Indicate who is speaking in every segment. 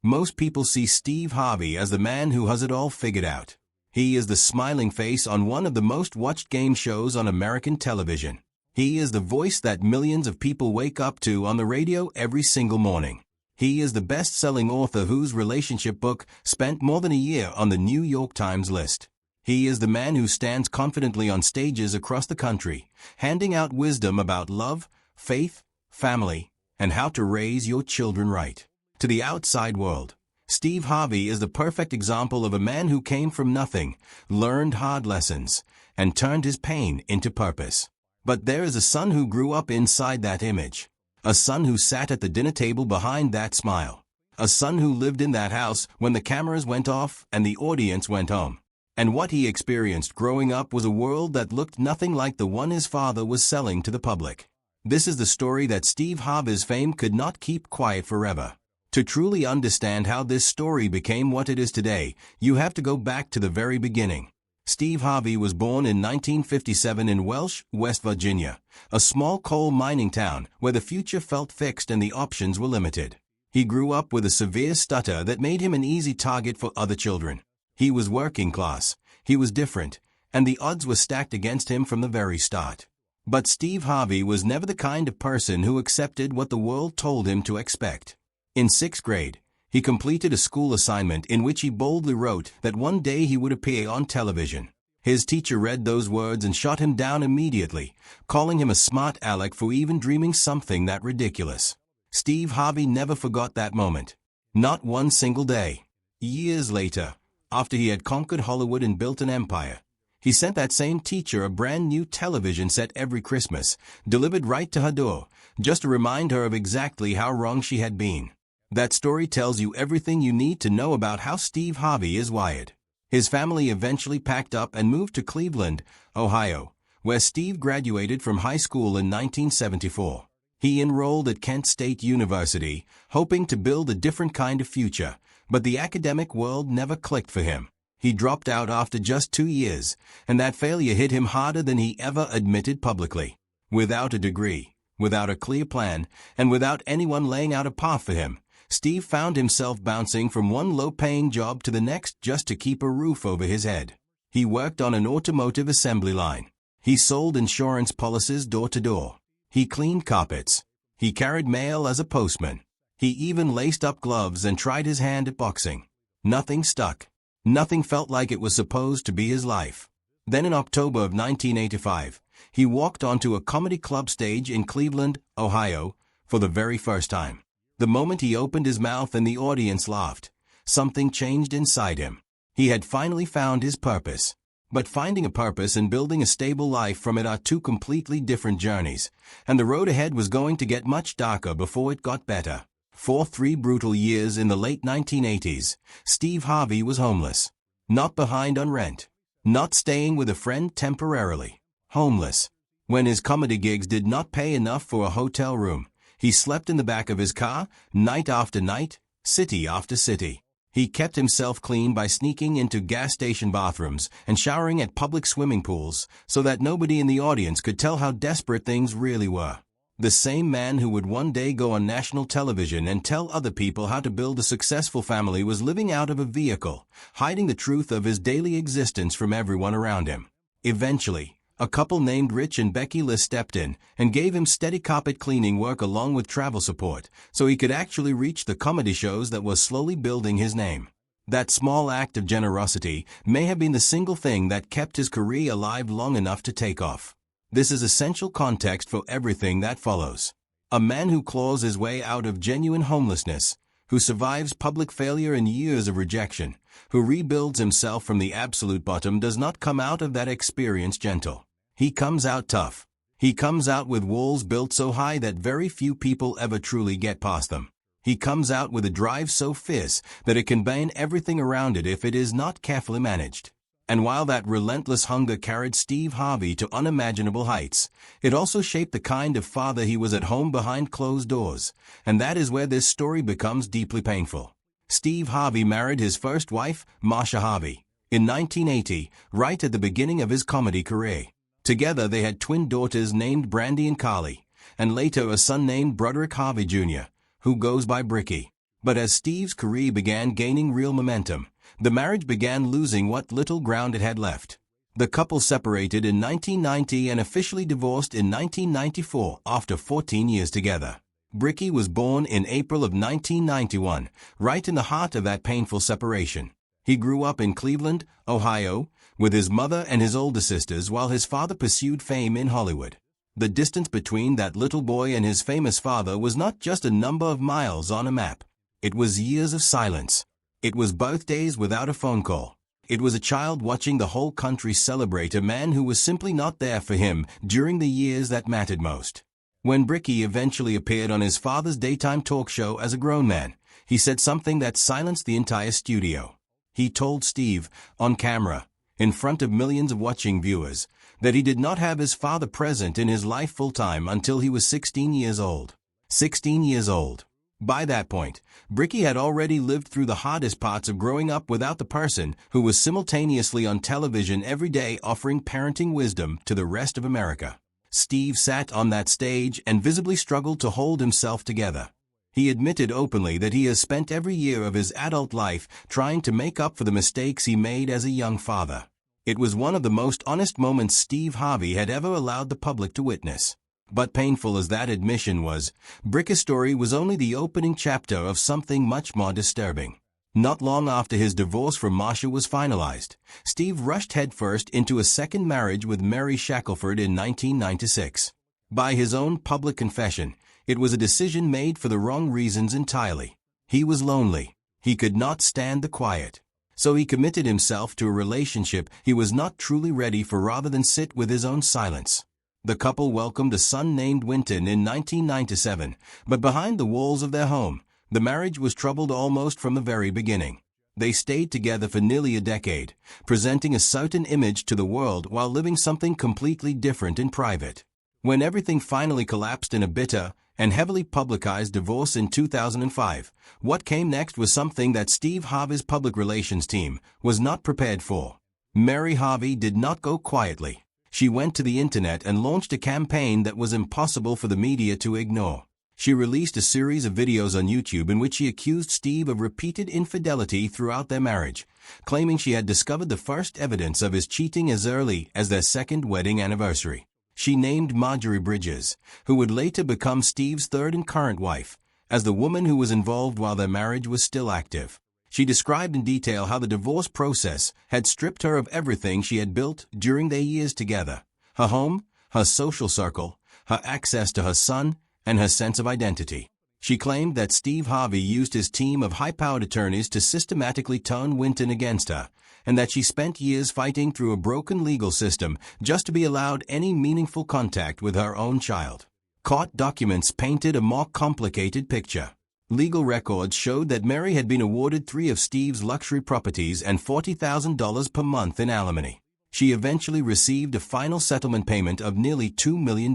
Speaker 1: Most people see Steve Harvey as the man who has it all figured out. He is the smiling face on one of the most watched game shows on American television. He is the voice that millions of people wake up to on the radio every single morning. He is the best-selling author whose relationship book spent more than a year on the New York Times list. He is the man who stands confidently on stages across the country, handing out wisdom about love, faith, family, and how to raise your children right. To the outside world, Steve Harvey is the perfect example of a man who came from nothing, learned hard lessons, and turned his pain into purpose. But there is a son who grew up inside that image. A son who sat at the dinner table behind that smile. A son who lived in that house when the cameras went off and the audience went home. And what he experienced growing up was a world that looked nothing like the one his father was selling to the public. This is the story that Steve Harvey's fame could not keep quiet forever. To truly understand how this story became what it is today, you have to go back to the very beginning. Steve Harvey was born in 1957 in Welsh, West Virginia, a small coal mining town where the future felt fixed and the options were limited. He grew up with a severe stutter that made him an easy target for other children. He was working class, he was different, and the odds were stacked against him from the very start. But Steve Harvey was never the kind of person who accepted what the world told him to expect. In 6th grade, he completed a school assignment in which he boldly wrote that one day he would appear on television. His teacher read those words and shot him down immediately, calling him a smart aleck for even dreaming something that ridiculous. Steve Harvey never forgot that moment. Not one single day. Years later, after he had conquered Hollywood and built an empire, he sent that same teacher a brand new television set every Christmas, delivered right to her door, just to remind her of exactly how wrong she had been. That story tells you everything you need to know about how Steve Harvey is wired. His family eventually packed up and moved to Cleveland, Ohio, where Steve graduated from high school in 1974. He enrolled at Kent State University, hoping to build a different kind of future, but the academic world never clicked for him. He dropped out after just 2 years, and that failure hit him harder than he ever admitted publicly. Without a degree, without a clear plan, and without anyone laying out a path for him, Steve found himself bouncing from one low-paying job to the next just to keep a roof over his head. He worked on an automotive assembly line. He sold insurance policies door to door. He cleaned carpets. He carried mail as a postman. He even laced up gloves and tried his hand at boxing. Nothing stuck. Nothing felt like it was supposed to be his life. Then in October of 1985, he walked onto a comedy club stage in Cleveland, Ohio, for the very first time. The moment he opened his mouth and the audience laughed, something changed inside him. He had finally found his purpose. But finding a purpose and building a stable life from it are two completely different journeys, and the road ahead was going to get much darker before it got better. For 3 brutal years in the late 1980s, Steve Harvey was homeless. Not behind on rent. Not staying with a friend temporarily. Homeless. When his comedy gigs did not pay enough for a hotel room, he slept in the back of his car, night after night, city after city. He kept himself clean by sneaking into gas station bathrooms and showering at public swimming pools so that nobody in the audience could tell how desperate things really were. The same man who would one day go on national television and tell other people how to build a successful family was living out of a vehicle, hiding the truth of his daily existence from everyone around him. Eventually, a couple named Rich and Becky Liss stepped in and gave him steady carpet cleaning work along with travel support, so he could actually reach the comedy shows that was slowly building his name. That small act of generosity may have been the single thing that kept his career alive long enough to take off. This is essential context for everything that follows. A man who claws his way out of genuine homelessness, who survives public failure and years of rejection, who rebuilds himself from the absolute bottom does not come out of that experience gentle. He comes out tough. He comes out with walls built so high that very few people ever truly get past them. He comes out with a drive so fierce that it can bane everything around it if it is not carefully managed. And while that relentless hunger carried Steve Harvey to unimaginable heights, it also shaped the kind of father he was at home behind closed doors, and that is where this story becomes deeply painful. Steve Harvey married his first wife, Marcia Harvey, in 1980, right at the beginning of his comedy career. Together they had twin daughters named Brandy and Carly, and later a son named Broderick Harvey Jr., who goes by Bricky. But as Steve's career began gaining real momentum, the marriage began losing what little ground it had left. The couple separated in 1990 and officially divorced in 1994 after 14 years together. Bricky was born in April of 1991, right in the heart of that painful separation. He grew up in Cleveland, Ohio, with his mother and his older sisters while his father pursued fame in Hollywood. The distance between that little boy and his famous father was not just a number of miles on a map. It was years of silence. It was birthdays without a phone call. It was a child watching the whole country celebrate a man who was simply not there for him during the years that mattered most. When Bricky eventually appeared on his father's daytime talk show as a grown man, he said something that silenced the entire studio. He told Steve, on camera, in front of millions of watching viewers, that he did not have his father present in his life full-time until he was 16 years old. 16 years old. By that point, Bricky had already lived through the hardest parts of growing up without the person who was simultaneously on television every day offering parenting wisdom to the rest of America. Steve sat on that stage and visibly struggled to hold himself together. He admitted openly that he has spent every year of his adult life trying to make up for the mistakes he made as a young father. It was one of the most honest moments Steve Harvey had ever allowed the public to witness. But painful as that admission was, Bricky's story was only the opening chapter of something much more disturbing. Not long after his divorce from Marsha was finalized, Steve rushed headfirst into a second marriage with Mary Shackelford in 1996. By his own public confession, it was a decision made for the wrong reasons entirely. He was lonely. He could not stand the quiet. So he committed himself to a relationship he was not truly ready for rather than sit with his own silence. The couple welcomed a son named Winton in 1997, but behind the walls of their home, the marriage was troubled almost from the very beginning. They stayed together for nearly a decade, presenting a certain image to the world while living something completely different in private. When everything finally collapsed in a bitter and heavily publicized divorce in 2005, what came next was something that Steve Harvey's public relations team was not prepared for. Mary Harvey did not go quietly. She went to the internet and launched a campaign that was impossible for the media to ignore. She released a series of videos on YouTube in which she accused Steve of repeated infidelity throughout their marriage, claiming she had discovered the first evidence of his cheating as early as their second wedding anniversary. She named Marjorie Bridges, who would later become Steve's third and current wife, as the woman who was involved while their marriage was still active. She described in detail how the divorce process had stripped her of everything she had built during their years together: her home, her social circle, her access to her son, and her sense of identity. She claimed that Steve Harvey used his team of high-powered attorneys to systematically turn Winton against her, and that she spent years fighting through a broken legal system just to be allowed any meaningful contact with her own child. Court documents painted a more complicated picture. Legal records showed that Mary had been awarded 3 of Steve's luxury properties and $40,000 per month in alimony. She eventually received a final settlement payment of nearly $2 million.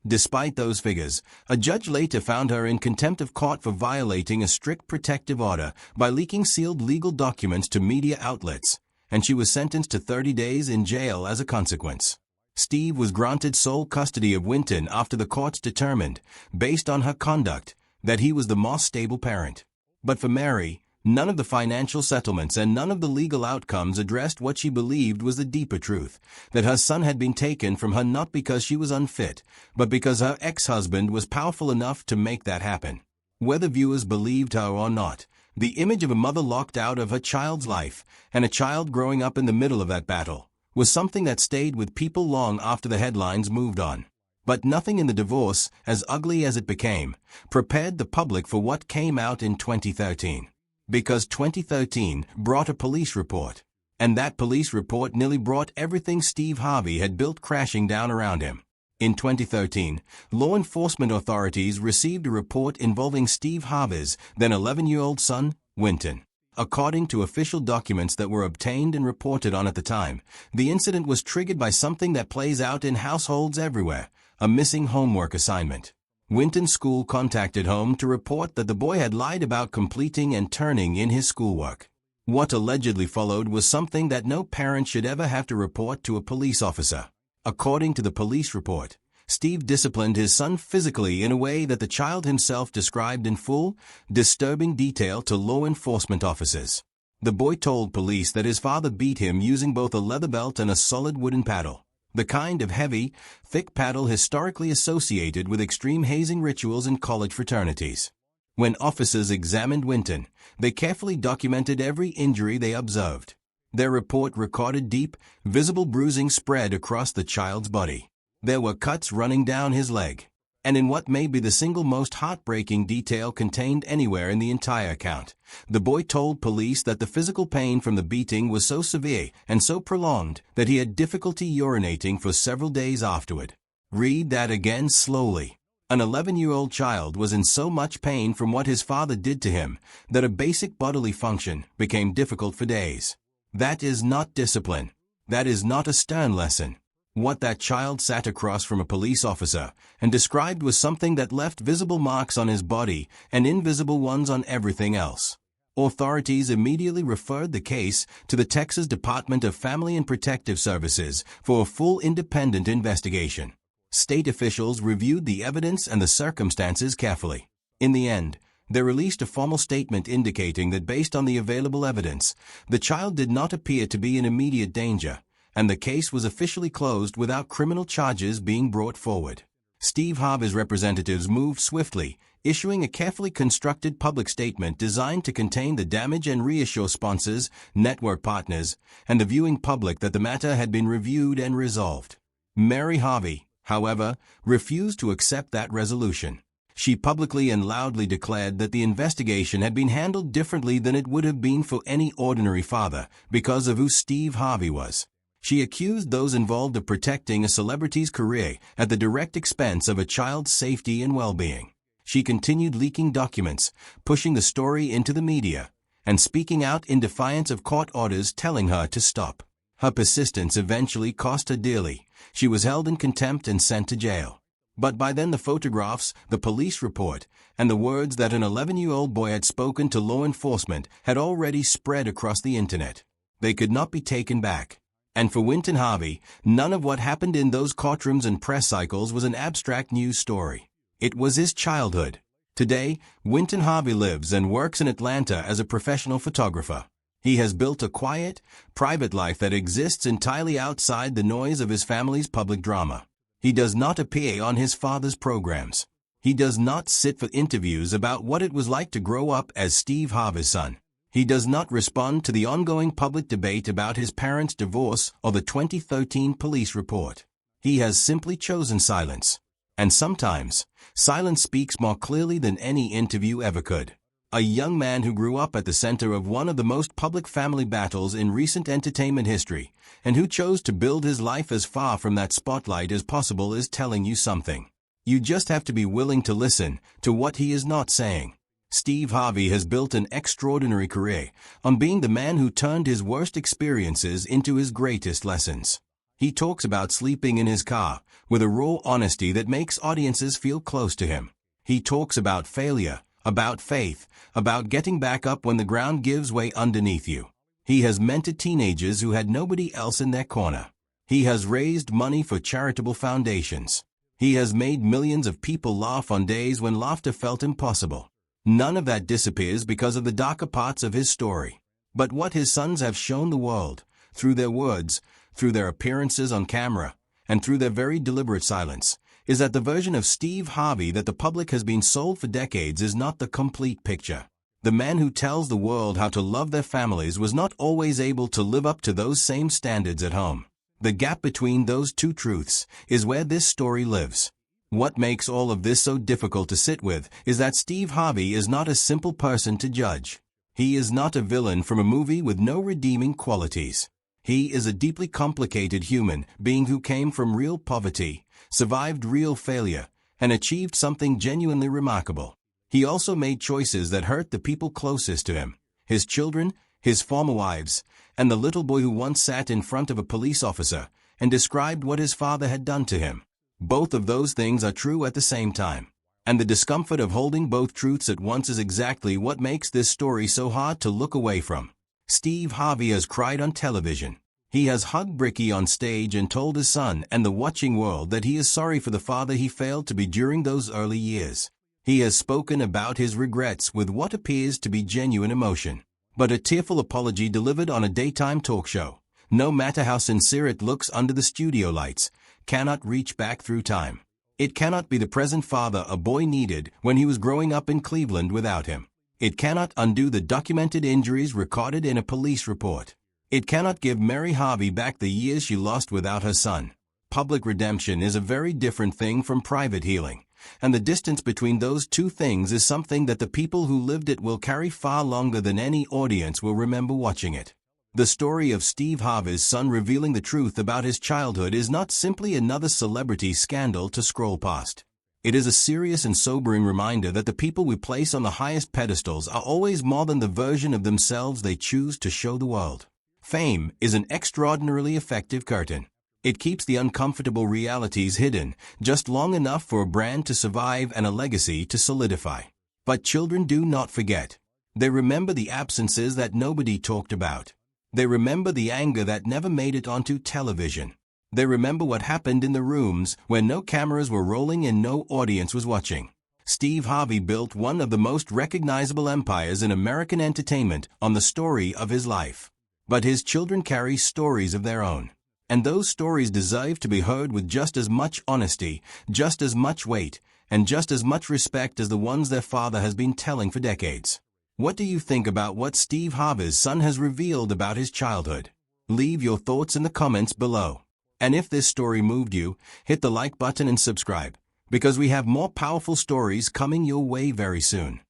Speaker 1: Despite those figures, a judge later found her in contempt of court for violating a strict protective order by leaking sealed legal documents to media outlets, and she was sentenced to 30 days in jail as a consequence. Steve was granted sole custody of Winton after the courts determined, based on her conduct, that he was the more stable parent. But for Mary, none of the financial settlements and none of the legal outcomes addressed what she believed was the deeper truth, that her son had been taken from her not because she was unfit, but because her ex-husband was powerful enough to make that happen. Whether viewers believed her or not, the image of a mother locked out of her child's life, and a child growing up in the middle of that battle, was something that stayed with people long after the headlines moved on. But nothing in the divorce, as ugly as it became, prepared the public for what came out in 2013. Because 2013 brought a police report, and that police report nearly brought everything Steve Harvey had built crashing down around him. In 2013, law enforcement authorities received a report involving Steve Harvey's then 11-year-old son, Winton. According to official documents that were obtained and reported on at the time, the incident was triggered by something that plays out in households everywhere: a missing homework assignment. Winton's school contacted home to report that the boy had lied about completing and turning in his schoolwork. What allegedly followed was something that no parent should ever have to report to a police officer. According to the police report, Steve disciplined his son physically in a way that the child himself described in full, disturbing detail to law enforcement officers. The boy told police that his father beat him using both a leather belt and a solid wooden paddle, the kind of heavy, thick paddle historically associated with extreme hazing rituals in college fraternities. When officers examined Winton, they carefully documented every injury they observed. Their report recorded deep, visible bruising spread across the child's body. There were cuts running down his leg. And in what may be the single most heartbreaking detail contained anywhere in the entire account, the boy told police that the physical pain from the beating was so severe and so prolonged that he had difficulty urinating for several days afterward. Read that again slowly. An 11-year-old child was in so much pain from what his father did to him that a basic bodily function became difficult for days. That is not discipline. That is not a stern lesson. What that child sat across from a police officer and described was something that left visible marks on his body and invisible ones on everything else. Authorities immediately referred the case to the Texas Department of Family and Protective Services for a full independent investigation. State officials reviewed the evidence and the circumstances carefully. In the end, they released a formal statement indicating that based on the available evidence, the child did not appear to be in immediate danger, and the case was officially closed without criminal charges being brought forward. Steve Harvey's representatives moved swiftly, issuing a carefully constructed public statement designed to contain the damage and reassure sponsors, network partners, and the viewing public that the matter had been reviewed and resolved. Mary Harvey, however, refused to accept that resolution. She publicly and loudly declared that the investigation had been handled differently than it would have been for any ordinary father because of who Steve Harvey was. She accused those involved of protecting a celebrity's career at the direct expense of a child's safety and well-being. She continued leaking documents, pushing the story into the media, and speaking out in defiance of court orders telling her to stop. Her persistence eventually cost her dearly. She was held in contempt and sent to jail. But by then the photographs, the police report, and the words that an 11-year-old boy had spoken to law enforcement had already spread across the internet. They could not be taken back. And for Winton Harvey, none of what happened in those courtrooms and press cycles was an abstract news story. It was his childhood. Today, Winton Harvey lives and works in Atlanta as a professional photographer. He has built a quiet, private life that exists entirely outside the noise of his family's public drama. He does not appear on his father's programs. He does not sit for interviews about what it was like to grow up as Steve Harvey's son. He does not respond to the ongoing public debate about his parents' divorce or the 2013 police report. He has simply chosen silence. And sometimes, silence speaks more clearly than any interview ever could. A young man who grew up at the center of one of the most public family battles in recent entertainment history, and who chose to build his life as far from that spotlight as possible is telling you something. You just have to be willing to listen to what he is not saying. Steve Harvey has built an extraordinary career on being the man who turned his worst experiences into his greatest lessons. He talks about sleeping in his car with a raw honesty that makes audiences feel close to him. He talks about failure, about faith, about getting back up when the ground gives way underneath you. He has mentored teenagers who had nobody else in their corner. He has raised money for charitable foundations. He has made millions of people laugh on days when laughter felt impossible. None of that disappears because of the darker parts of his story. But what his sons have shown the world, through their words, through their appearances on camera, and through their very deliberate silence, is that the version of Steve Harvey that the public has been sold for decades is not the complete picture. The man who tells the world how to love their families was not always able to live up to those same standards at home. The gap between those two truths is where this story lives. What makes all of this so difficult to sit with is that Steve Harvey is not a simple person to judge. He is not a villain from a movie with no redeeming qualities. He is a deeply complicated human being who came from real poverty, survived real failure, and achieved something genuinely remarkable. He also made choices that hurt the people closest to him, his children, his former wives, and the little boy who once sat in front of a police officer and described what his father had done to him. Both of those things are true at the same time. And the discomfort of holding both truths at once is exactly what makes this story so hard to look away from. Steve Harvey has cried on television. He has hugged Bricky on stage and told his son and the watching world that he is sorry for the father he failed to be during those early years. He has spoken about his regrets with what appears to be genuine emotion. But a tearful apology delivered on a daytime talk show, no matter how sincere it looks under the studio lights, cannot reach back through time. It cannot be the present father a boy needed when he was growing up in Cleveland without him. It cannot undo the documented injuries recorded in a police report. It cannot give Mary Harvey back the years she lost without her son. Public redemption is a very different thing from private healing, and the distance between those two things is something that the people who lived it will carry far longer than any audience will remember watching it. The story of Steve Harvey's son revealing the truth about his childhood is not simply another celebrity scandal to scroll past. It is a serious and sobering reminder that the people we place on the highest pedestals are always more than the version of themselves they choose to show the world. Fame is an extraordinarily effective curtain. It keeps the uncomfortable realities hidden just long enough for a brand to survive and a legacy to solidify. But children do not forget. They remember the absences that nobody talked about. They remember the anger that never made it onto television. They remember what happened in the rooms when no cameras were rolling and no audience was watching. Steve Harvey built one of the most recognizable empires in American entertainment on the story of his life. But his children carry stories of their own. And those stories deserve to be heard with just as much honesty, just as much weight, and just as much respect as the ones their father has been telling for decades. What do you think about what Steve Harvey's son has revealed about his childhood? Leave your thoughts in the comments below. And if this story moved you, hit the like button and subscribe, because we have more powerful stories coming your way very soon.